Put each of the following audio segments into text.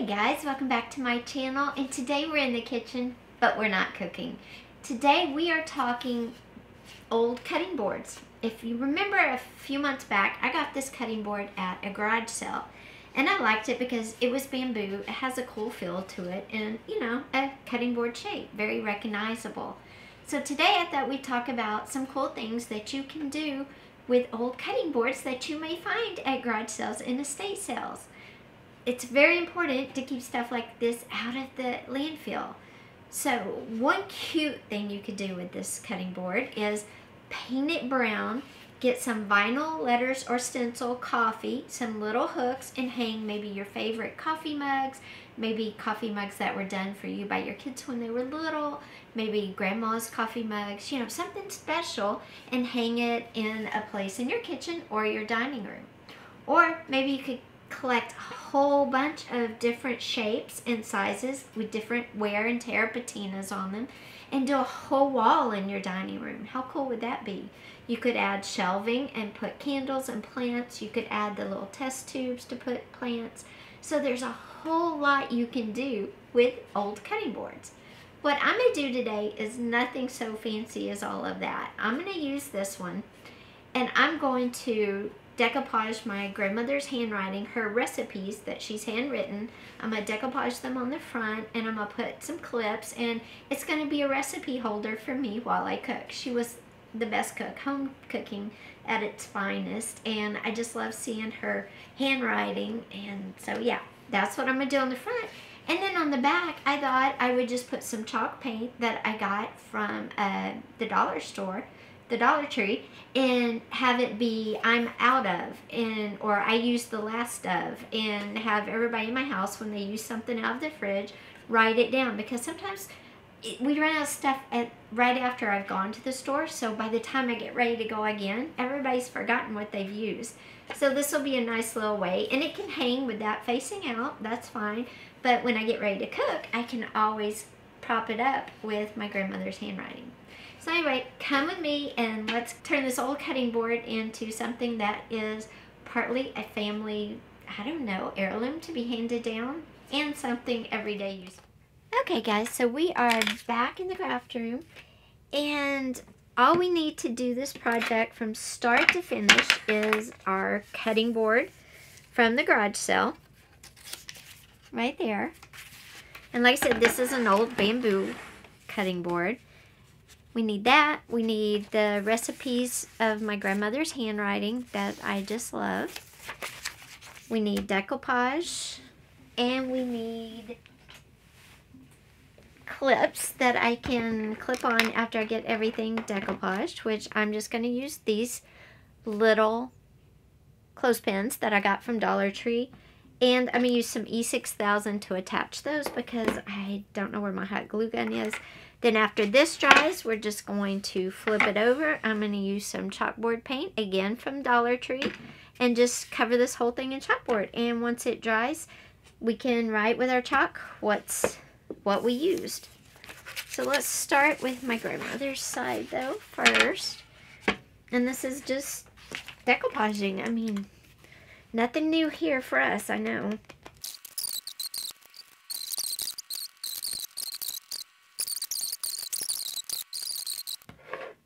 Hey guys, welcome back to my channel, and today we're in the kitchen, but we're not cooking. Today we are talking old cutting boards. If you remember a few months back, I got this cutting board at a garage sale, and I liked it because it was bamboo, it has a cool feel to it, and you know, a cutting board shape, very recognizable. So today I thought we'd talk about some cool things that you can do with old cutting boards that you may find at garage sales and estate sales. It's very important to keep stuff like this out of the landfill. So one cute thing you could do with this cutting board is paint it brown, get some vinyl letters or stencil, coffee, some little hooks, and hang maybe your favorite coffee mugs, maybe coffee mugs that were done for you by your kids when they were little, maybe grandma's coffee mugs, you know, something special, and hang it in a place in your kitchen or your dining room. Or maybe you could collect a whole bunch of different shapes and sizes with different wear and tear patinas on them and do a whole wall in your dining room. How cool would that be? You could add shelving and put candles and plants. You could add the little test tubes to put plants. So there's a whole lot you can do with old cutting boards. What I'm going to do today is nothing so fancy as all of that. I'm going to use this one, and I'm going to decoupage my grandmother's handwriting, her recipes that she's handwritten. I'm going to decoupage them on the front, and I'm going to put some clips, and it's going to be a recipe holder for me while I cook. She was the best cook, home cooking at its finest, and I just love seeing her handwriting. And so yeah, that's what I'm going to do on the front. And then on the back, I thought I would just put some chalk paint that I got from the dollar store, the Dollar Tree, and have it be I'm out of, and or I used the last of, and have everybody in my house, when they use something out of the fridge, write it down, because sometimes we run out of stuff right after I've gone to the store, so by the time I get ready to go again, everybody's forgotten what they've used. So this will be a nice little way, and it can hang with that facing out, that's fine, but when I get ready to cook, I can always prop it up with my grandmother's handwriting. So anyway, come with me and let's turn this old cutting board into something that is partly a family, I don't know, heirloom to be handed down, and something everyday use. Okay guys, so we are back in the craft room, and all we need to do this project from start to finish is our cutting board from the garage sale, right there. And like I said, this is an old bamboo cutting board. We need that. We need the recipes of my grandmother's handwriting that I just love. We need decoupage, and we need clips that I can clip on after I get everything decoupaged, which I'm just going to use these little clothespins that I got from Dollar Tree. And I'm going to use some E6000 to attach those because I don't know where my hot glue gun is. Then after this dries, we're just going to flip it over. I'm going to use some chalkboard paint, again from Dollar Tree, and just cover this whole thing in chalkboard. And once it dries, we can write with our chalk what we used. So let's start with my grandmother's side though first. And this is just decoupaging. I mean, nothing new here for us, I know.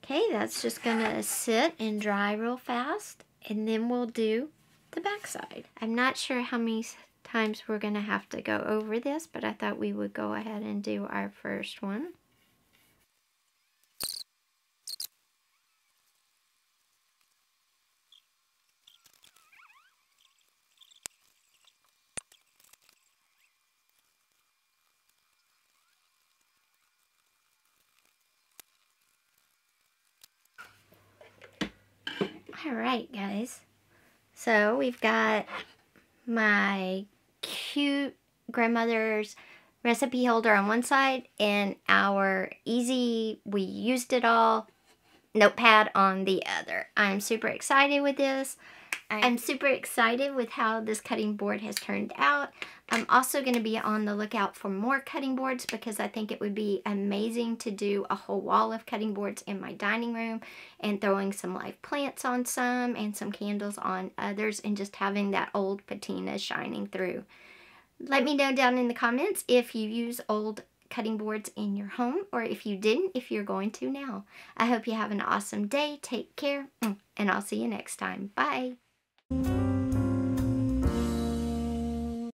Okay, that's just gonna sit and dry real fast, and then we'll do the back side. I'm not sure how many times we're gonna have to go over this, but I thought we would go ahead and do our first one. Alright guys, so we've got my cute grandmother's recipe holder on one side and our easy, we used it all notepad on the other. I'm super excited with this. I'm super excited with how this cutting board has turned out. I'm also going to be on the lookout for more cutting boards because I think it would be amazing to do a whole wall of cutting boards in my dining room and throwing some live plants on some and some candles on others and just having that old patina shining through. Let me know down in the comments if you use old cutting boards in your home, or if you didn't, if you're going to now. I hope you have an awesome day. Take care, and I'll see you next time. Bye.